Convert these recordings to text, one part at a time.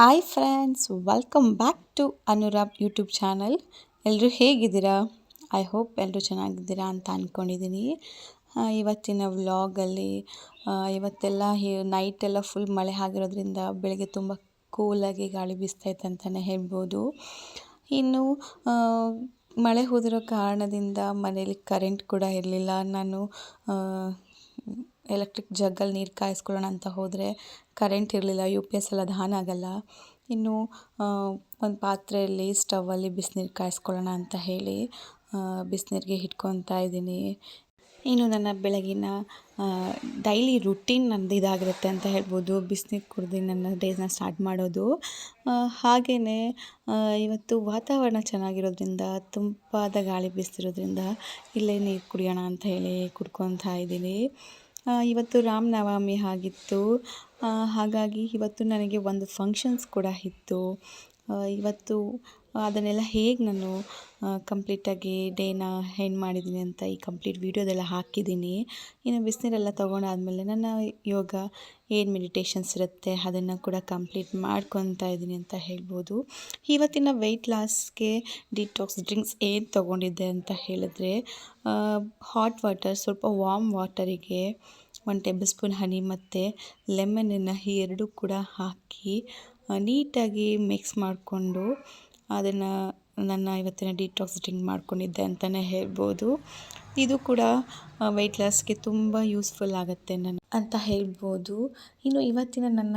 Hi friends, welcome back to Anurag YouTube channel. ಎಲ್ಲರೂ ಹೇಗಿದ್ದೀರಾ? I hope ಎಲ್ಲರೂ ಚೆನ್ನಾಗಿದ್ದೀರಾ ಅಂತ ಅಂದ್ಕೊಂಡಿದ್ದೀನಿ. ಇವತ್ತಿನ ವ್ಲಾಗಲ್ಲಿ ಇವತ್ತೆಲ್ಲ ನೈಟೆಲ್ಲ ಫುಲ್ ಮಳೆ ಆಗಿರೋದ್ರಿಂದ ಬೆಳಗ್ಗೆ ತುಂಬ ಕೂಲಾಗಿ ಗಾಳಿ ಬೀಸ್ತೈತೆ ಅಂತಲೇ ಹೇಳ್ಬೋದು. ಇನ್ನು ಮಳೆ ಹೋದಿರೋ ಕಾರಣದಿಂದ ಮನೇಲಿ ಕರೆಂಟ್ ಕೂಡ ಇರಲಿಲ್ಲ. ನಾನು ಎಲೆಕ್ಟ್ರಿಕ್ ಜಗ್ಗಲ್ಲಿ ನೀರು ಕಾಯಿಸ್ಕೊಳ್ಳೋಣ ಅಂತ ಹೋದರೆ ಕರೆಂಟ್ ಇರಲಿಲ್ಲ. UPS ಎಲ್ಲ ಅದು ಆನ್ ಆಗಲ್ಲ. ಇನ್ನು ಒಂದು ಪಾತ್ರೆಯಲ್ಲಿ ಸ್ಟವಲ್ಲಿ ಬಿಸಿನೀರು ಕಾಯಿಸ್ಕೊಳ್ಳೋಣ ಅಂತ ಹೇಳಿ ಬಿಸಿನೀರಿಗೆ ಇಟ್ಕೊತಾ ಇದ್ದೀನಿ. ಇನ್ನು ನನ್ನ ಬೆಳಗಿನ ಡೈಲಿ ರುಟೀನ್ ನಂದು ಇದಾಗಿರುತ್ತೆ ಅಂತ ಹೇಳ್ಬೋದು. ಬಿಸಿನೀರು ಕುಡ್ದು ನನ್ನ ಡೇಸ್ನ ಸ್ಟಾರ್ಟ್ ಮಾಡೋದು. ಹಾಗೆಯೇ ಇವತ್ತು ವಾತಾವರಣ ಚೆನ್ನಾಗಿರೋದ್ರಿಂದ, ತಂಪಾದ ಗಾಳಿ ಬೀಸ್ತಿರೋದ್ರಿಂದ ಇಲ್ಲೇ ನೀರು ಕುಡಿಯೋಣ ಅಂತ ಹೇಳಿ ಕುಡ್ಕೊತಾ ಇದ್ದೀನಿ. ಇವತ್ತು ರಾಮನವಮಿ ಆಗಿತ್ತು. ಹಾಗಾಗಿ ಇವತ್ತು ನನಗೆ ಒಂದು ಫಂಕ್ಷನ್ಸ್ ಕೂಡ ಇತ್ತು. ಇವತ್ತು ಅದನ್ನೆಲ್ಲ ಹೇಗೆ ನಾನು ಕಂಪ್ಲೀಟಾಗಿ ಡೇನ ಎಂಡ್ ಮಾಡಿದ್ದೀನಿ ಅಂತ ಈ ಕಂಪ್ಲೀಟ್ ವೀಡಿಯೋದೆಲ್ಲ ಹಾಕಿದ್ದೀನಿ. ಇನ್ನು ಬಿಸಿನೀರೆಲ್ಲ ತೊಗೊಂಡಾದ್ಮೇಲೆ ನನ್ನ ಯೋಗ ಏನು ಮೆಡಿಟೇಷನ್ಸ್ ಇರುತ್ತೆ ಅದನ್ನು ಕೂಡ ಕಂಪ್ಲೀಟ್ ಮಾಡ್ಕೊತಾ ಇದ್ದೀನಿ ಅಂತ ಹೇಳ್ಬೋದು. ಇವತ್ತಿನ ವೆಯ್ಟ್ ಲಾಸ್ಗೆ ಡಿಟಾಕ್ಸ್ ಡ್ರಿಂಕ್ಸ್ ಏನು ತೊಗೊಂಡಿದ್ದೆ ಅಂತ ಹೇಳಿದ್ರೆ, ಹಾಟ್ ವಾಟರ್, ಸ್ವಲ್ಪ ವಾರ್ಮ್ ವಾಟರಿಗೆ 1 ಟೇಬಲ್ ಸ್ಪೂನ್ ಹನಿ ಮತ್ತು ಲೆಮನನ್ನು ಈ ಎರಡೂ ಕೂಡ ಹಾಕಿ ನೀಟಾಗಿ ಮಿಕ್ಸ್ ಮಾಡಿಕೊಂಡು ಅದನ್ನು ನನ್ನ ಇವತ್ತಿನ ಡಿಟಾಕ್ಸ್ ಡ್ರಿಂಕ್ ಮಾಡ್ಕೊಂಡಿದ್ದೆ ಅಂತಲೇ ಹೇಳ್ಬೋದು. ಇದು ಕೂಡ ವೆಯ್ಟ್ ಲಾಸ್ಗೆ ತುಂಬ ಯೂಸ್ಫುಲ್ ಆಗುತ್ತೆ ಅಂತ ಹೇಳ್ಬೋದು. ಇನ್ನು ಇವತ್ತಿನ ನನ್ನ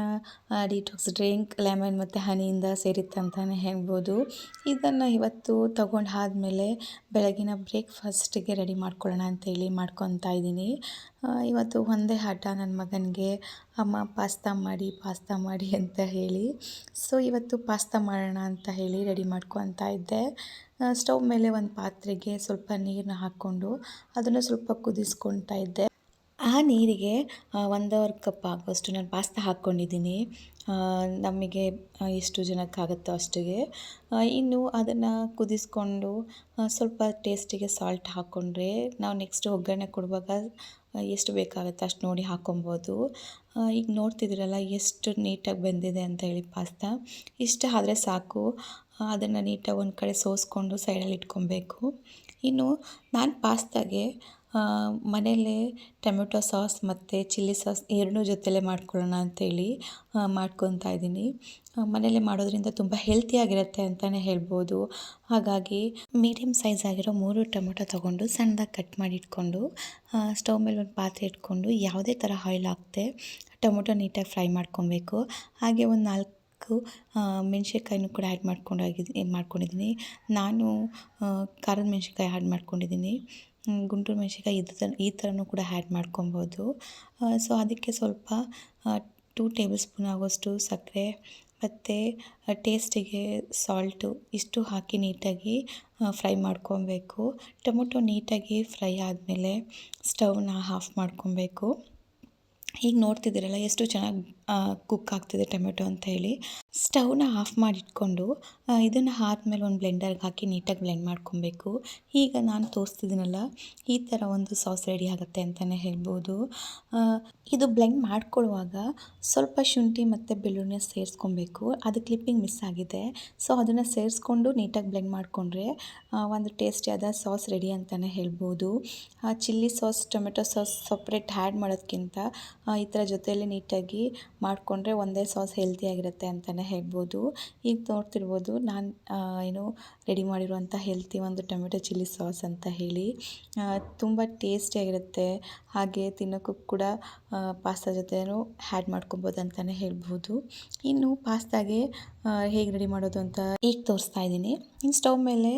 ಡಿಟಾಕ್ಸ್ ಡ್ರಿಂಕ್ ಲೆಮನ್ ಮತ್ತು ಹನಿಯಿಂದ ಸೇರಿತ್ತು ಅಂತಲೇ ಹೇಳ್ಬೋದು. ಇದನ್ನು ಇವತ್ತು ತಗೊಂಡಾದ್ಮೇಲೆ ಬೆಳಗಿನ ಬ್ರೇಕ್ಫಾಸ್ಟಿಗೆ ರೆಡಿ ಮಾಡ್ಕೊಳ್ಳೋಣ ಅಂತೇಳಿ ಮಾಡ್ಕೊತಾ ಇದ್ದೀನಿ. ಇವತ್ತು ಒಂದೇ ಹಠ ನನ್ನ ಮಗನಿಗೆ, ಅಮ್ಮ ಪಾಸ್ತಾ ಮಾಡಿ ಅಂತ ಹೇಳಿ. ಸೊ ಇವತ್ತು ಪಾಸ್ತಾ ಮಾಡೋಣ ಅಂತ ಹೇಳಿ ರೆಡಿ ಮಾಡ್ಕೊತಾ ಇದ್ದೆ. ಸ್ಟವ್ ಮೇಲೆ ಒಂದು ಪಾತ್ರೆಗೆ ಸ್ವಲ್ಪ ನೀರನ್ನ ಹಾಕ್ಕೊಂಡು ಅದನ್ನು ಸ್ವಲ್ಪ ಕುದಿಸ್ಕೊತಾ ಇದ್ದೆ. ಆ ನೀರಿಗೆ 1.5 ಕಪ್ ಆಗುವಷ್ಟು ನಾನು ಪಾಸ್ತಾ ಹಾಕ್ಕೊಂಡಿದ್ದೀನಿ. ನಮಗೆ ಎಷ್ಟು ಜನಕ್ಕಾಗುತ್ತೋ ಅಷ್ಟಿಗೆ. ಇನ್ನು ಅದನ್ನು ಕುದಿಸ್ಕೊಂಡು ಸ್ವಲ್ಪ ಟೇಸ್ಟಿಗೆ ಸಾಲ್ಟ್ ಹಾಕ್ಕೊಂಡ್ರೆ ನಾವು ನೆಕ್ಸ್ಟ್ ಒಗ್ಗರಣೆ ಕೊಡುವಾಗ ಎಷ್ಟು ಬೇಕಾಗುತ್ತೆ ಅಷ್ಟು ನೋಡಿ ಹಾಕ್ಕೊಬೋದು. ಈಗ ನೋಡ್ತಿದ್ದೀರಲ್ಲ ಎಷ್ಟು ನೀಟಾಗಿ ಬೆಂದಿದೆ ಅಂತ ಹೇಳಿ ಪಾಸ್ತಾ. ಇಷ್ಟ ಆದರೆ ಸಾಕು. ಅದನ್ನು ನೀಟಾಗಿ ಒಂದು ಕಡೆ ಸೋಸ್ಕೊಂಡು ಸೈಡಲ್ಲಿ ಇಟ್ಕೊಬೇಕು. ಇನ್ನು ನಾನು ಪಾಸ್ತಾಗೆ ಮನೆಯಲ್ಲೇ ಟೊಮೆಟೊ ಸಾಸ್ ಮತ್ತು ಚಿಲ್ಲಿ ಸಾಸ್ ಎರಡೂ ಜೊತೆಲೇ ಮಾಡ್ಕೊಳ್ಳೋಣ ಅಂತೇಳಿ ಮಾಡ್ಕೊತಾ ಇದ್ದೀನಿ. ಮನೆಯಲ್ಲೇ ಮಾಡೋದ್ರಿಂದ ತುಂಬ ಹೆಲ್ತಿಯಾಗಿರುತ್ತೆ ಅಂತಲೇ ಹೇಳ್ಬೋದು. ಹಾಗಾಗಿ ಮೀಡಿಯಮ್ ಸೈಜ್ ಆಗಿರೋ 3 ಟೊಮೆಟೊ ತೊಗೊಂಡು ಸಣ್ಣದಾಗಿ ಕಟ್ ಮಾಡಿ ಇಟ್ಕೊಂಡು ಸ್ಟವ್ ಮೇಲೆ ಒಂದು ಪಾತ್ರೆ ಇಟ್ಕೊಂಡು ಯಾವುದೇ ಥರ ಆಯಿಲ್ ಹಾಕದೆ ಟೊಮೆಟೊ ನೀಟಾಗಿ ಫ್ರೈ ಮಾಡ್ಕೊಬೇಕು. ಹಾಗೆ ಒಂದು 4 ಮೆಣಸಿನ್ಕಾಯಿನೂ ಕೂಡ ಆ್ಯಡ್ ಮಾಡ್ಕೊಂಡಿದ್ದೀನಿ. ನಾನು ಖಾರದ ಮೆಣಸಿನ್ಕಾಯಿ ಆ್ಯಡ್ ಮಾಡ್ಕೊಂಡಿದ್ದೀನಿ. ಗುಂಟೂರು ಮೆಣಸಿನ್ಕಾಯಿ ಈ ಥರನೂ ಕೂಡ ಆ್ಯಡ್ ಮಾಡ್ಕೊಬೋದು. ಸೊ ಅದಕ್ಕೆ ಸ್ವಲ್ಪ 2 ಟೇಬಲ್ ಸ್ಪೂನ್ ಆಗೋಷ್ಟು ಸಕ್ಕರೆ ಮತ್ತು ಟೇಸ್ಟಿಗೆ ಸಾಲ್ಟು ಇಷ್ಟು ಹಾಕಿ ನೀಟಾಗಿ ಫ್ರೈ ಮಾಡ್ಕೊಬೇಕು. ಟೊಮೊಟೊ ನೀಟಾಗಿ ಫ್ರೈ ಆದಮೇಲೆ ಸ್ಟವ್ನ ಆಫ್ ಮಾಡ್ಕೊಬೇಕು. ಈಗ ನೋಡ್ತಿದ್ದೀರಲ್ಲ ಎಷ್ಟು ಚೆನ್ನಾಗಿ ಕುಕ್ ಆಗ್ತಿದೆ ಟೊಮೆಟೊ ಅಂತ ಹೇಳಿ. ಸ್ಟವ್ನ ಆಫ್ ಮಾಡಿಟ್ಕೊಂಡು ಇದನ್ನು ಆದಮೇಲೆ ಒಂದು ಬ್ಲೆಂಡರ್ಗೆ ಹಾಕಿ ನೀಟಾಗಿ ಬ್ಲೆಂಡ್ ಮಾಡ್ಕೊಬೇಕು. ಈಗ ನಾನು ತೋರಿಸ್ತಿದ್ದೀನಲ್ಲ ಈ ಥರ ಒಂದು ಸಾಸ್ ರೆಡಿ ಆಗುತ್ತೆ ಅಂತಲೇ ಹೇಳ್ಬೋದು. ಇದು ಬ್ಲೆಂಡ್ ಮಾಡ್ಕೊಳ್ಳುವಾಗ ಸ್ವಲ್ಪ ಶುಂಠಿ ಮತ್ತು ಬೆಳ್ಳುಳ್ಳಿನ ಸೇರಿಸ್ಕೊಬೇಕು. ಅದು ಕ್ಲಿಪ್ಪಿಂಗ್ ಮಿಸ್ ಆಗಿದೆ. ಸೊ ಅದನ್ನು ಸೇರಿಸ್ಕೊಂಡು ನೀಟಾಗಿ ಬ್ಲೆಂಡ್ ಮಾಡಿಕೊಂಡ್ರೆ ಒಂದು ಟೇಸ್ಟಿಯಾದ ಸಾಸ್ ರೆಡಿ ಅಂತಲೇ ಹೇಳ್ಬೋದು. Chilli sauce, tomato sauce separate add ಮಾಡೋದಕ್ಕಿಂತ ಈ ಥರ ಜೊತೆಯಲ್ಲಿ ನೀಟಾಗಿ ಮಾಡಿಕೊಂಡ್ರೆ ಒಂದೇ ಸಾಸ್ ಹೆಲ್ತಿಯಾಗಿರುತ್ತೆ ಅಂತಲೇ ಹೇಳ್ಬೋದು. ಈಗ ನೋಡ್ತಿರ್ಬೋದು ನಾನು ರೆಡಿ ಮಾಡಿರುವಂಥ ಹೆಲ್ತಿ ಒಂದು ಟೊಮೆಟೊ ಚಿಲ್ಲಿ ಸಾಸ್ ಅಂತ ಹೇಳಿ. ತುಂಬ ಟೇಸ್ಟಿಯಾಗಿರುತ್ತೆ. ಹಾಗೆ ತಿನ್ನೋಕ್ಕೂ ಕೂಡ ಪಾಸ್ತಾ ಜೊತೆನೂ ಆ್ಯಡ್ ಮಾಡ್ಕೊಬೋದು ಅಂತಲೇ ಹೇಳ್ಬೋದು. ಇನ್ನು ಪಾಸ್ತಾಗೆ ಹೇಗೆ ರೆಡಿ ಮಾಡೋದು ಅಂತ ಈಗ ತೋರಿಸ್ತಾ ಇದ್ದೀನಿ. ಇನ್ನು ಸ್ಟವ್ ಮೇಲೆ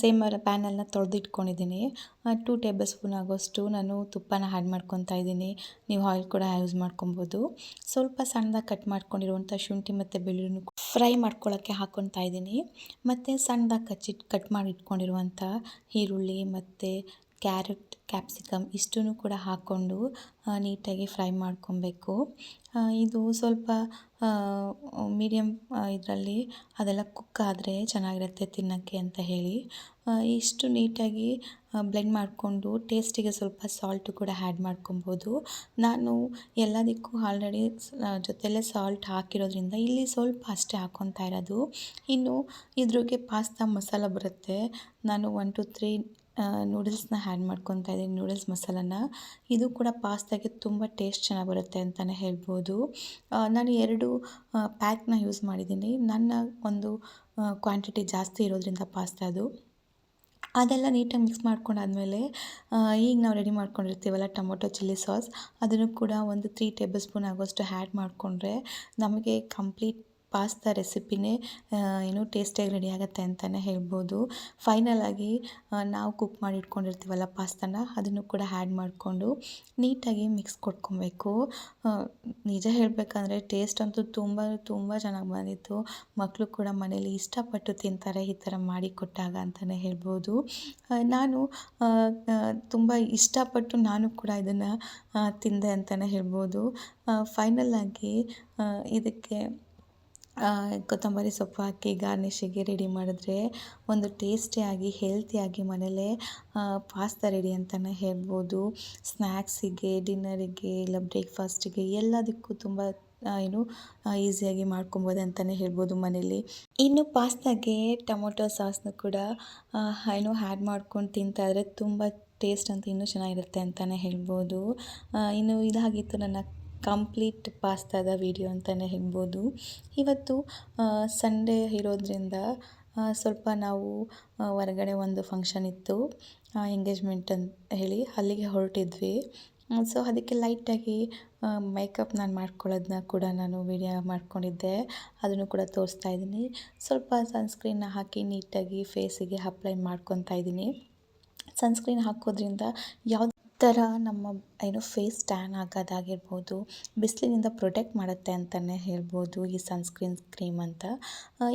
ಸೇಮ್ ಪ್ಯಾನನ್ನು ತೊಳೆದಿಟ್ಕೊಂಡಿದ್ದೀನಿ. 2 ಟೇಬಲ್ ಸ್ಪೂನ್ ಆಗೋಷ್ಟು ನಾನು ತುಪ್ಪನ ಆ್ಯಡ್ ಮಾಡ್ಕೊತಾ ಇದ್ದೀನಿ. ನೀವು ಆಯಿಲ್ ಕೂಡ ಯೂಸ್ ಮಾಡ್ಕೊಬೋದು. ಸ್ವಲ್ಪ ಸಣ್ಣದಾಗಿ ಕಟ್ ಮಾಡ್ಕೊಂಡಿರುವಂಥ ಶುಂಠಿ ಮತ್ತು ಬೆಳ್ಳುಳ್ಳಿ ಫ್ರೈ ಮಾಡ್ಕೊಳ್ಳೋಕ್ಕೆ ಹಾಕ್ಕೊತಾ ಇದ್ದೀನಿ. ಮತ್ತು ಸಣ್ಣದಾಗಿ ಕಟ್ ಮಾಡಿ ಇಟ್ಕೊಂಡಿರುವಂಥ ಈರುಳ್ಳಿ ಮತ್ತು ಕ್ಯಾರೆಟ್, ಕ್ಯಾಪ್ಸಿಕಮ್ ಇಷ್ಟನ್ನು ಕೂಡ ಹಾಕ್ಕೊಂಡು ನೀಟಾಗಿ ಫ್ರೈ ಮಾಡ್ಕೊಬೇಕು. ಇದು ಸ್ವಲ್ಪ ಮೀಡಿಯಮ್ ಇದರಲ್ಲಿ ಅದೆಲ್ಲ ಕುಕ್ ಆದರೆ ಚೆನ್ನಾಗಿರುತ್ತೆ ತಿನ್ನೋಕ್ಕೆ ಅಂತ ಹೇಳಿ ಇಷ್ಟು ನೀಟಾಗಿ ಬ್ಲೆಂಡ್ ಮಾಡಿಕೊಂಡು ಟೇಸ್ಟಿಗೆ ಸ್ವಲ್ಪ ಸಾಲ್ಟು ಕೂಡ ಆ್ಯಡ್ ಮಾಡ್ಕೊಬೋದು. ನಾನು ಎಲ್ಲದಕ್ಕೂ ಆಲ್ರೆಡಿ ಜೊತೆಯಲ್ಲೇ ಸಾಲ್ಟ್ ಹಾಕಿರೋದ್ರಿಂದ ಇಲ್ಲಿ ಸ್ವಲ್ಪ ಅಷ್ಟೇ ಹಾಕ್ಕೊತಾ ಇರೋದು. ಇನ್ನು ಇದ್ರಿಗೆ ಪಾಸ್ತಾ ಮಸಾಲ ಬರುತ್ತೆ. ನಾನು 1 to 3 ನೂಡಲ್ಸ್ನ ಆ್ಯಡ್ ಮಾಡ್ಕೊತಾ ಇದ್ದೀನಿ, ನೂಡಲ್ಸ್ ಮಸಾಲನ. ಇದು ಕೂಡ ಪಾಸ್ತಾಗೆ ತುಂಬ ಟೇಸ್ಟ್ ಚೆನ್ನಾಗಿ ಬರುತ್ತೆ ಅಂತಲೇ ಹೇಳ್ಬೋದು. ನಾನು 2 ಪ್ಯಾಕ್ನ ಯೂಸ್ ಮಾಡಿದ್ದೀನಿ. ನನ್ನ ಒಂದು ಕ್ವಾಂಟಿಟಿ ಜಾಸ್ತಿ ಇರೋದ್ರಿಂದ ಪಾಸ್ತಾದು ಅದೆಲ್ಲ ನೀಟಾಗಿ ಮಿಕ್ಸ್ ಮಾಡ್ಕೊಂಡಾದಮೇಲೆ ಈಗ ನಾವು ರೆಡಿ ಮಾಡ್ಕೊಂಡಿರ್ತೀವಲ್ಲ ಟೊಮೊಟೊ ಚಿಲ್ಲಿ ಸಾಸ್, ಅದನ್ನು ಕೂಡ ಒಂದು 3 ಟೇಬಲ್ ಸ್ಪೂನ್ ಆಗೋಷ್ಟು ಆ್ಯಡ್ ಮಾಡಿಕೊಂಡ್ರೆ ನಮಗೆ ಕಂಪ್ಲೀಟ್ ಪಾಸ್ತಾ ರೆಸಿಪಿನೇ ಟೇಸ್ಟಿಯಾಗಿ ರೆಡಿ ಆಗುತ್ತೆ ಅಂತಲೇ ಹೇಳ್ಬೋದು. ಫೈನಲಾಗಿ ನಾವು ಕುಕ್ ಮಾಡಿ ಇಟ್ಕೊಂಡಿರ್ತೀವಲ್ಲ ಪಾಸ್ತಾನ, ಅದನ್ನು ಕೂಡ ಆ್ಯಡ್ ಮಾಡಿಕೊಂಡು ನೀಟಾಗಿ ಮಿಕ್ಸ್ ಕೊಟ್ಕೊಬೇಕು. ನಿಜ ಹೇಳಬೇಕಂದ್ರೆ ಟೇಸ್ಟ್ ಅಂತೂ ತುಂಬ ಚೆನ್ನಾಗಿ ಬಂದಿತ್ತು. ಮಕ್ಕಳು ಕೂಡ ಮನೇಲಿ ಇಷ್ಟಪಟ್ಟು ತಿಂತಾರೆ ಈ ಥರ ಮಾಡಿ ಕೊಟ್ಟಾಗ ಅಂತಲೇ ಹೇಳ್ಬೋದು. ನಾನು ತುಂಬ ಇಷ್ಟಪಟ್ಟು ನಾನು ಕೂಡ ಇದನ್ನು ತಿಂದೆ ಅಂತಲೇ ಹೇಳ್ಬೋದು. ಫೈನಲಾಗಿ ಇದಕ್ಕೆ ಕೊತ್ತಂಬರಿ ಸೊಪ್ಪು ಹಾಕಿ ಗಾರ್ನಿಷಿಗೆ ರೆಡಿ ಮಾಡಿದ್ರೆ ಒಂದು ಟೇಸ್ಟಿಯಾಗಿ ಹೆಲ್ತಿಯಾಗಿ ಮನೇಲೇ ಪಾಸ್ತಾ ರೆಡಿ ಅಂತಲೇ ಹೇಳ್ಬೋದು. ಸ್ನ್ಯಾಕ್ಸಿಗೆ, ಡಿನ್ನರಿಗೆ, ಇಲ್ಲ ಬ್ರೇಕ್ಫಾಸ್ಟಿಗೆ ಎಲ್ಲದಕ್ಕೂ ತುಂಬ ಈಸಿಯಾಗಿ ಮಾಡ್ಕೊಬೋದು ಅಂತಲೇ ಹೇಳ್ಬೋದು ಮನೇಲಿ. ಇನ್ನು ಪಾಸ್ತಾಗೆ ಟೊಮೊಟೊ ಸಾಸ್ನು ಕೂಡ ಆ್ಯಡ್ ಮಾಡ್ಕೊಂಡು ತಿಂತಾಯಿದ್ರೆ ತುಂಬ ಟೇಸ್ಟ್ ಅಂತ ಇನ್ನೂ ಚೆನ್ನಾಗಿರುತ್ತೆ ಅಂತಲೇ ಹೇಳ್ಬೋದು. ಇನ್ನು ಇದಾಗಿತ್ತು ನನ್ನ ಕಂಪ್ಲೀಟ್ ಪಾಸ್ತಾದ ವಿಡಿಯೋ ಅಂತಲೇ ಹೇಳ್ಬೋದು. ಇವತ್ತು ಸಂಡೇ ಇರೋದ್ರಿಂದ ಸ್ವಲ್ಪ ನಾವು ಹೊರಗಡೆ ಒಂದು ಫಂಕ್ಷನ್ ಇತ್ತು, ಎಂಗೇಜ್ಮೆಂಟ್ ಅಂತ ಹೇಳಿ ಅಲ್ಲಿಗೆ ಹೊರಟಿದ್ವಿ. ಸೊ ಅದಕ್ಕೆ ಲೈಟಾಗಿ ಮೇಕಪ್ ನಾನು ಮಾಡ್ಕೊಳ್ಳೋದನ್ನ ಕೂಡ ನಾನು ವಿಡಿಯೋ ಮಾಡ್ಕೊಂಡಿದ್ದೆ, ಅದನ್ನು ಕೂಡ ತೋರಿಸ್ತಾ ಇದ್ದೀನಿ. ಸ್ವಲ್ಪ ಸನ್ಸ್ಕ್ರೀನ್ನ ಹಾಕಿ ನೀಟಾಗಿ ಫೇಸಿಗೆ ಅಪ್ಲೈ ಮಾಡ್ಕೊತಾ ಇದ್ದೀನಿ. ಸನ್ಸ್ಕ್ರೀನ್ ಹಾಕೋದ್ರಿಂದ ಯಾವ ಥರ ನಮ್ಮ ಫೇಸ್ ಟ್ಯಾನ್ ಆಗೋದಾಗಿರ್ಬೋದು, ಬಿಸಿಲಿನಿಂದ ಪ್ರೊಟೆಕ್ಟ್ ಮಾಡುತ್ತೆ ಅಂತಲೇ ಹೇಳ್ಬೋದು ಈ ಸನ್ಸ್ಕ್ರೀನ್ ಕ್ರೀಮ್ ಅಂತ.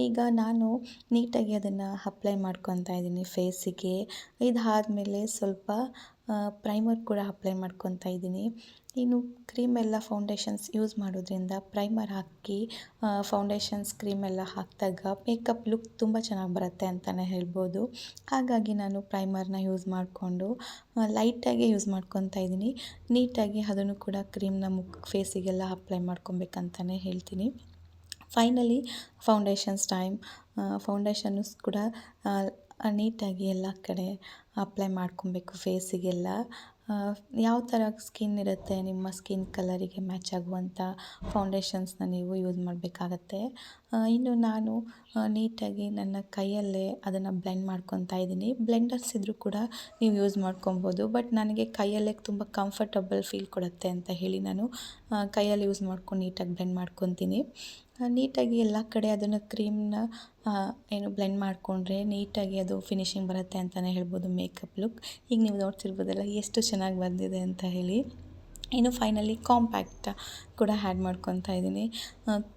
ಈಗ ನಾನು ನೀಟಾಗಿ ಅದನ್ನು ಅಪ್ಲೈ ಮಾಡ್ಕೊತಾ ಇದ್ದೀನಿ ಫೇಸಿಗೆ. ಇದಾದಮೇಲೆ ಸ್ವಲ್ಪ ಪ್ರೈಮರ್ ಕೂಡ ಅಪ್ಲೈ ಮಾಡ್ಕೊತಾ ಇದ್ದೀನಿ. ಇನ್ನು ಕ್ರೀಮೆಲ್ಲ ಫೌಂಡೇಶನ್ಸ್ ಯೂಸ್ ಮಾಡೋದ್ರಿಂದ ಪ್ರೈಮರ್ ಹಾಕಿ ಫೌಂಡೇಶನ್ಸ್ ಕ್ರೀಮೆಲ್ಲ ಹಾಕಿದಾಗ ಮೇಕಪ್ ಲುಕ್ ತುಂಬ ಚೆನ್ನಾಗಿ ಬರುತ್ತೆ ಅಂತಲೇ ಹೇಳ್ಬೋದು. ಹಾಗಾಗಿ ನಾನು ಪ್ರೈಮರ್ನ ಯೂಸ್ ಮಾಡಿಕೊಂಡು ಲೈಟಾಗಿ ಯೂಸ್ ಮಾಡ್ಕೊತಾ ಇದ್ದೀನಿ. ನೀಟಾಗಿ ಅದನ್ನು ಕೂಡ ಕ್ರೀಮ್ನ ಫೇಸಿಗೆಲ್ಲ ಅಪ್ಲೈ ಮಾಡ್ಕೊಬೇಕಂತಲೇ ಹೇಳ್ತೀನಿ. ಫೈನಲಿ ಫೌಂಡೇಶನ್ನು ಕೂಡ ನೀಟಾಗಿ ಎಲ್ಲ ಕಡೆ ಅಪ್ಲೈ ಮಾಡ್ಕೊಬೇಕು ಫೇಸಿಗೆಲ್ಲ. ಯಾವ ಥರ ಸ್ಕಿನ್ ಇರುತ್ತೆ ನಿಮ್ಮ ಸ್ಕಿನ್ ಕಲರಿಗೆ ಮ್ಯಾಚ್ ಆಗುವಂಥ ಫೌಂಡೇಶನ್ಸ್ನ ನೀವು ಯೂಸ್ ಮಾಡಬೇಕಾಗತ್ತೆ. ಇನ್ನು ನಾನು ನೀಟಾಗಿ ನನ್ನ ಕೈಯಲ್ಲೇ ಅದನ್ನು ಬ್ಲೆಂಡ್ ಮಾಡ್ಕೊತಾ ಇದ್ದೀನಿ. ಬ್ಲೆಂಡರ್ಸ್ ಇದ್ದರೂ ಕೂಡ ನೀವು ಯೂಸ್ ಮಾಡ್ಕೊಬೋದು, ಬಟ್ ನನಗೆ ಕೈಯಲ್ಲೇ ತುಂಬ ಕಂಫರ್ಟಬಲ್ ಫೀಲ್ ಕೊಡುತ್ತೆ ಅಂತ ಹೇಳಿ ನಾನು ಕೈಯಲ್ಲಿ ಯೂಸ್ ಮಾಡ್ಕೊಂಡು ನೀಟಾಗಿ ಬ್ಲೆಂಡ್ ಮಾಡ್ಕೊತೀನಿ. ನೀಟಾಗಿ ಎಲ್ಲ ಕಡೆ ಅದನ್ನು ಕ್ರೀಮ್ನ ಬ್ಲೆಂಡ್ ಮಾಡಿಕೊಂಡ್ರೆ ನೀಟಾಗಿ ಅದು ಫಿನಿಶಿಂಗ್ ಬರುತ್ತೆ ಅಂತಲೇ ಹೇಳ್ಬೋದು ಮೇಕಪ್ ಲುಕ್. ಈಗ ನೀವು ನೋಡ್ತಿರ್ಬೋದಲ್ಲ ಎಷ್ಟು ಚೆನ್ನಾಗಿ ಬಂದಿದೆ ಅಂತ ಹೇಳಿ. ಇನ್ನು ಫೈನಲಿ ಕಾಂಪ್ಯಾಕ್ಟ್ ಕೂಡ ಆ್ಯಡ್ ಮಾಡ್ಕೊತಾ ಇದ್ದೀನಿ.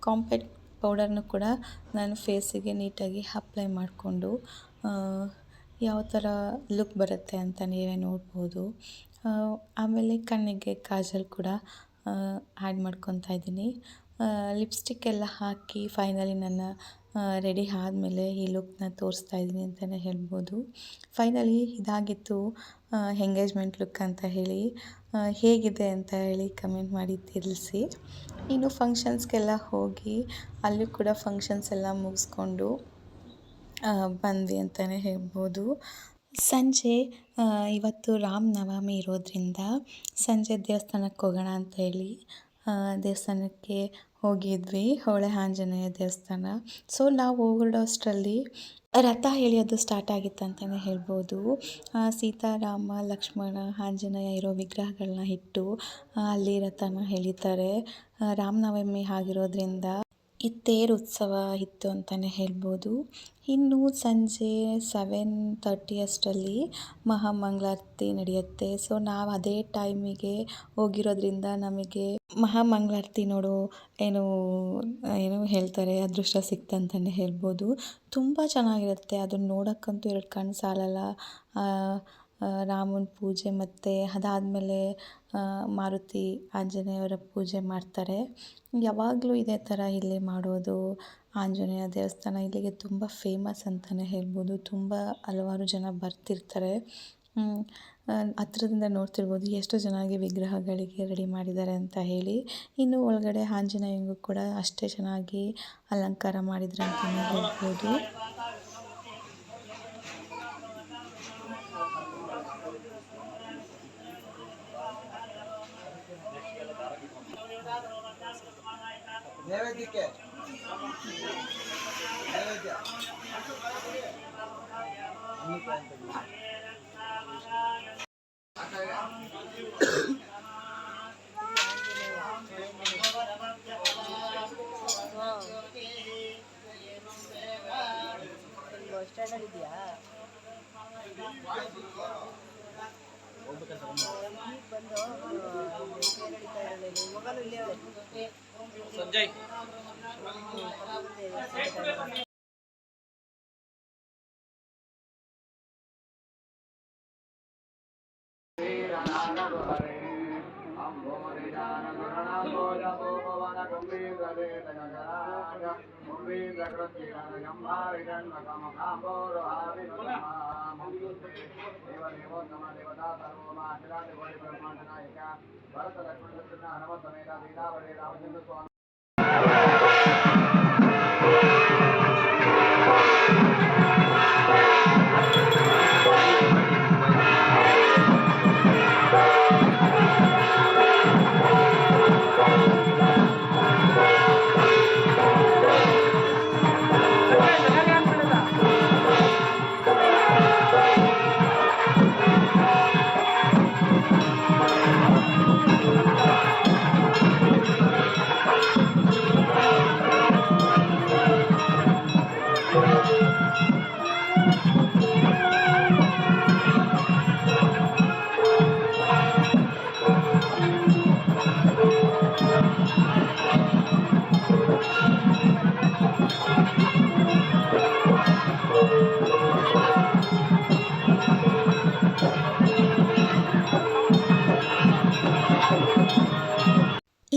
ಕಾಂಪ್ಯಾಕ್ಟ್ ಪೌಡರ್ನು ಕೂಡ ನಾನು ಫೇಸಿಗೆ ನೀಟಾಗಿ ಅಪ್ಲೈ ಮಾಡಿಕೊಂಡು ಯಾವ ಥರ ಲುಕ್ ಬರುತ್ತೆ ಅಂತ ನೀವೇ ನೋಡ್ಬೋದು. ಆಮೇಲೆ ಕಣ್ಣಿಗೆ ಕಾಜಲ್ ಕೂಡ ಆ್ಯಡ್ ಮಾಡ್ಕೊತಾ ಇದ್ದೀನಿ. ಲಿಪ್ಸ್ಟಿಕ್ ಎಲ್ಲ ಹಾಕಿ ಫೈನಲಿ ನನ್ನ ರೆಡಿ ಆದಮೇಲೆ ಈ ಲುಕ್ನ ತೋರಿಸ್ತಾ ಇದ್ದೀನಿ ಅಂತಲೇ ಹೇಳ್ಬೋದು. ಫೈನಲಿ ಇದಾಗಿತ್ತು ಎಂಗೇಜ್ಮೆಂಟ್ ಲುಕ್ ಅಂತ ಹೇಳಿ. ಹೇಗಿದೆ ಅಂತ ಹೇಳಿ ಕಮೆಂಟ್ ಮಾಡಿ ತಿಳಿಸಿ. ಇನ್ನು ಫಂಕ್ಷನ್ಸ್ಗೆಲ್ಲ ಹೋಗಿ ಅಲ್ಲೂ ಕೂಡ ಫಂಕ್ಷನ್ಸ್ ಎಲ್ಲ ಮುಗಿಸ್ಕೊಂಡು ಬಂದ್ವಿ ಅಂತಲೇ ಹೇಳ್ಬೋದು. ಸಂಜೆ ಇವತ್ತು ರಾಮನವಮಿ ಇರೋದ್ರಿಂದ ಸಂಜೆ ದೇವಸ್ಥಾನಕ್ಕೆ ಹೋಗೋಣ ಅಂತ ಹೇಳಿ ದೇವಸ್ಥಾನಕ್ಕೆ ಹೋಗಿದ್ವಿ, ಹೊಳೆ ಆಂಜನೇಯ ದೇವಸ್ಥಾನ. ಸೊ ನಾವು ಹೊರಡೋಷ್ಟರಲ್ಲಿ ರಥ ಎಳೆಯೋದು ಸ್ಟಾರ್ಟ್ ಆಗಿತ್ತು ಅಂತಲೇ ಹೇಳ್ಬೋದು. ಸೀತಾರಾಮ, ಲಕ್ಷ್ಮಣ, ಆಂಜನೇಯ ಇರೋ ವಿಗ್ರಹಗಳನ್ನ ಇಟ್ಟು ಅಲ್ಲಿ ರಥನ ಎಳಿತಾರೆ. ರಾಮನವಮಿ ಆಗಿರೋದ್ರಿಂದ ಈ ತೇರು ಉತ್ಸವ ಇತ್ತು ಅಂತಲೇ ಹೇಳ್ಬೋದು. ಇನ್ನು ಸಂಜೆ 7:30 ಅಷ್ಟರಲ್ಲಿ ಮಹಾಮಂಗಳಾರತಿ ನಡೆಯುತ್ತೆ. ಸೊ ನಾವು ಅದೇ ಟೈಮಿಗೆ ಹೋಗಿರೋದ್ರಿಂದ ನಮಗೆ ಮಹಾಮಂಗಳಾರತಿ ನೋಡೋ ಏನು ಹೇಳ್ತಾರೆ ಅದೃಷ್ಟ ಸಿಕ್ತಂತಲೇ ಹೇಳ್ಬೋದು. ತುಂಬ ಚೆನ್ನಾಗಿರುತ್ತೆ, ಅದನ್ನು ನೋಡೋಕ್ಕಂತೂ 2 ಕಣ್ಣು ಸಾಲಲ್ಲ. ರಾಮನ ಪೂಜೆ ಮತ್ತು ಅದಾದಮೇಲೆ ಮಾರುತಿ ಆಂಜನೇಯವರ ಪೂಜೆ ಮಾಡ್ತಾರೆ. ಯಾವಾಗಲೂ ಇದೇ ಥರ ಇಲ್ಲಿ ಮಾಡೋದು. ಆಂಜನೇಯ ದೇವಸ್ಥಾನ ಇಲ್ಲಿಗೆ ತುಂಬ ಫೇಮಸ್ ಅಂತಲೇ ಹೇಳ್ಬೋದು. ತುಂಬ ಹಲವಾರು ಜನ ಬರ್ತಿರ್ತಾರೆ. ಹತ್ರದಿಂದ ನೋಡ್ತಿರ್ಬೋದು ಎಷ್ಟು ಚೆನ್ನಾಗಿ ವಿಗ್ರಹಗಳಿಗೆ ರೆಡಿ ಮಾಡಿದ್ದಾರೆ ಅಂತ ಹೇಳಿ. ಇನ್ನು ಒಳಗಡೆ ಆಂಜನೇಯಂಗೂ ಕೂಡ ಅಷ್ಟೇ ಚೆನ್ನಾಗಿ ಅಲಂಕಾರ ಮಾಡಿದ್ರು ಅಂತಲೇ ಹೇಳ್ಬೋದು. ನೈವೇದ್ಯಕ್ಕೆ ನೈವೇದ್ಯ ಇದೆಯಾ ಸಂಜಯ್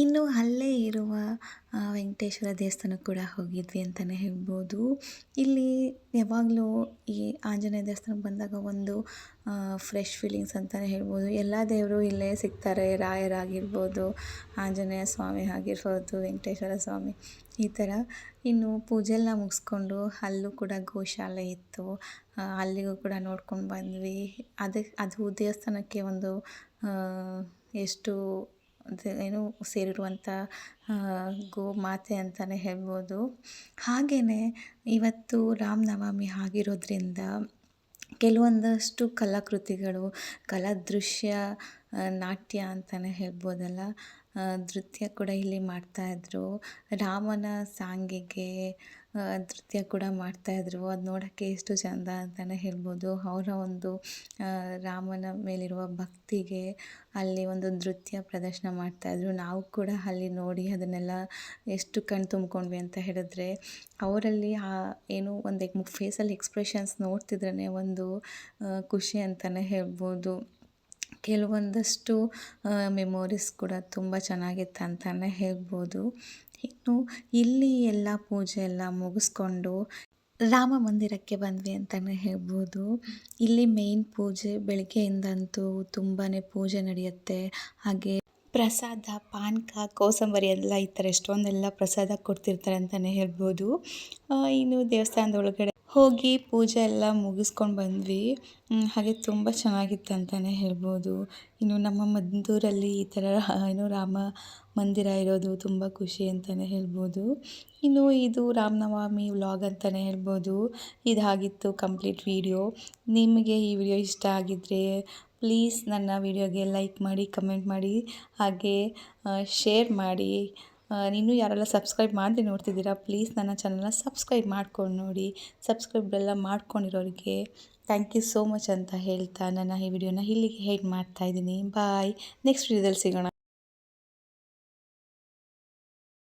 ಇನ್ನು ಅಲ್ಲೇ ಇರುವ ವೆಂಕಟೇಶ್ವರ ದೇವಸ್ಥಾನ ಕೂಡ ಹೋಗಿದ್ವಿ ಅಂತಲೇ ಹೇಳ್ಬೋದು. ಇಲ್ಲಿ ಯಾವಾಗಲೂ ಈ ಆಂಜನೇಯ ದೇವಸ್ಥಾನಕ್ಕೆ ಬಂದಾಗ ಒಂದು ಫ್ರೆಶ್ ಫೀಲಿಂಗ್ಸ್ ಅಂತಲೇ ಹೇಳ್ಬೋದು. ಎಲ್ಲ ದೇವರು ಇಲ್ಲೇ ಸಿಗ್ತಾರೆ. ರಾಯರಾಗಿರ್ಬೋದು, ಆಂಜನೇಯ ಸ್ವಾಮಿ ಆಗಿರ್ಬೋದು, ವೆಂಕಟೇಶ್ವರ ಸ್ವಾಮಿ ಈ ಥರ. ಇನ್ನು ಪೂಜೆ ಎಲ್ಲ ಮುಗಿಸ್ಕೊಂಡು ಅಲ್ಲೂ ಕೂಡ ಗೋಶಾಲೆ ಇತ್ತು. ಅಲ್ಲಿಗೂ ಕೂಡ ನೋಡ್ಕೊಂಡು ಬಂದ್ವಿ. ಅದು ದೇವಸ್ಥಾನಕ್ಕೆ ಒಂದು ಎಷ್ಟು ಏನು ಸೇರಿರುವಂಥ ಗೋಮಾತೆ ಅಂತಲೇ ಹೇಳ್ಬೋದು. ಹಾಗೆಯೇ ಇವತ್ತು ರಾಮನವಮಿ ಆಗಿರೋದ್ರಿಂದ ಕೆಲವೊಂದಷ್ಟು ಕಲಾಕೃತಿಗಳು, ಕಲಾದೃಶ್ಯ ನಾಟ್ಯ ಅಂತಲೇ ಹೇಳ್ಬೋದಲ್ಲ, ನೃತ್ಯ ಕೂಡ ಇಲ್ಲಿ ಮಾಡ್ತಾಯಿದ್ರು. ರಾಮನ ಸಾಂಗಿಗೆ ನೃತ್ಯ ಕೂಡ ಮಾಡ್ತಾಯಿದ್ರು. ಅದು ನೋಡೋಕ್ಕೆ ಎಷ್ಟು ಚೆಂದ ಅಂತಲೇ ಹೇಳ್ಬೋದು. ಅವರ ಒಂದು ರಾಮನ ಮೇಲಿರುವ ಭಕ್ತಿಗೆ ಅಲ್ಲಿ ಒಂದು ನೃತ್ಯ ಪ್ರದರ್ಶನ ಮಾಡ್ತಾಯಿದ್ರು. ನಾವು ಕೂಡ ಅಲ್ಲಿ ನೋಡಿ ಅದನ್ನೆಲ್ಲ ಎಷ್ಟು ಕಣ್ಣು ತುಂಬಿಕೊಂಡ್ವಿ ಅಂತ ಹೇಳಿದ್ರೆ, ಅವರಲ್ಲಿ ಏನು ಒಂದು ಫೇಸಲ್ಲಿ ಎಕ್ಸ್ಪ್ರೆಷನ್ಸ್ ನೋಡ್ತಿದ್ರೇ ಒಂದು ಖುಷಿ ಅಂತಲೇ ಹೇಳ್ಬೋದು. ಕೆಲವೊಂದಷ್ಟು ಮೆಮೊರೀಸ್ ಕೂಡ ತುಂಬ ಚೆನ್ನಾಗಿತ್ತು ಅಂತಲೇ ಹೇಳ್ಬೋದು. ಇನ್ನು ಇಲ್ಲಿ ಎಲ್ಲ ಪೂಜೆ ಎಲ್ಲ ಮುಗಿಸ್ಕೊಂಡು ರಾಮ ಮಂದಿರಕ್ಕೆ ಬಂದ್ವಿ ಅಂತಲೇ ಹೇಳ್ಬೋದು. ಇಲ್ಲಿ ಮೇಯ್ನ್ ಪೂಜೆ ಬೆಳಗ್ಗೆಯಿಂದಂತೂ ತುಂಬಾ ಪೂಜೆ ನಡೆಯುತ್ತೆ. ಹಾಗೆ ಪ್ರಸಾದ, ಪಾನಕ, ಕೋಸಂಬರಿ ಎಲ್ಲ ಈ ಥರ ಎಷ್ಟೊಂದೆಲ್ಲ ಪ್ರಸಾದ ಕೊಡ್ತಿರ್ತಾರೆ ಅಂತಲೇ ಹೇಳ್ಬೋದು. ಇನ್ನು ದೇವಸ್ಥಾನದ ಒಳಗಡೆ ಹೋಗಿ ಪೂಜೆ ಎಲ್ಲ ಮುಗಿಸ್ಕೊಂಡು ಬಂದ್ವಿ. ಹಾಗೆ ತುಂಬ ಚೆನ್ನಾಗಿತ್ತು ಅಂತಲೇ ಹೇಳ್ಬೋದು. ಇನ್ನು ನಮ್ಮ ಮದ್ದೂರಲ್ಲಿ ಈ ಥರ ಏನು ರಾಮ ಮಂದಿರ ಇರೋದು ತುಂಬ ಖುಷಿ ಅಂತಲೇ ಹೇಳ್ಬೋದು. ಇನ್ನು ಇದು ರಾಮನವಮಿ ವ್ಲಾಗ್ ಅಂತಲೇ ಹೇಳ್ಬೋದು. ಇದಾಗಿತ್ತು ಕಂಪ್ಲೀಟ್ ವಿಡಿಯೋ. ನಿಮಗೆ ಈ ವಿಡಿಯೋ ಇಷ್ಟ ಆಗಿದ್ದರೆ ಪ್ಲೀಸ್ ನನ್ನ ವಿಡಿಯೋಗೆ ಲೈಕ್ ಮಾಡಿ, ಕಮೆಂಟ್ ಮಾಡಿ, ಹಾಗೆ ಶೇರ್ ಮಾಡಿ. ಇನ್ನೂ ಯಾರೆಲ್ಲ ಸಬ್ಸ್ಕ್ರೈಬ್ ಮಾಡದೆ ನೋಡ್ತಿದ್ದೀರಾ ಪ್ಲೀಸ್ ನನ್ನ ಚಾನಲ್ನ ಸಬ್ಸ್ಕ್ರೈಬ್ ಮಾಡ್ಕೊಂಡು ನೋಡಿ. ಸಬ್ಸ್ಕ್ರೈಬ್ ಎಲ್ಲ ಮಾಡ್ಕೊಂಡಿರೋರಿಗೆ ಥ್ಯಾಂಕ್ ಯು ಸೋ ಮಚ್ ಅಂತ ಹೇಳ್ತಾ ನನ್ನ ಈ ವಿಡಿಯೋನ ಇಲ್ಲಿಗೆ ಎಂಡ್ ಮಾಡ್ತಾಯಿದ್ದೀನಿ. ಬಾಯ್. ನೆಕ್ಸ್ಟ್ ವಿಡಿಯೋದಲ್ಲಿ ಸಿಗೋಣ.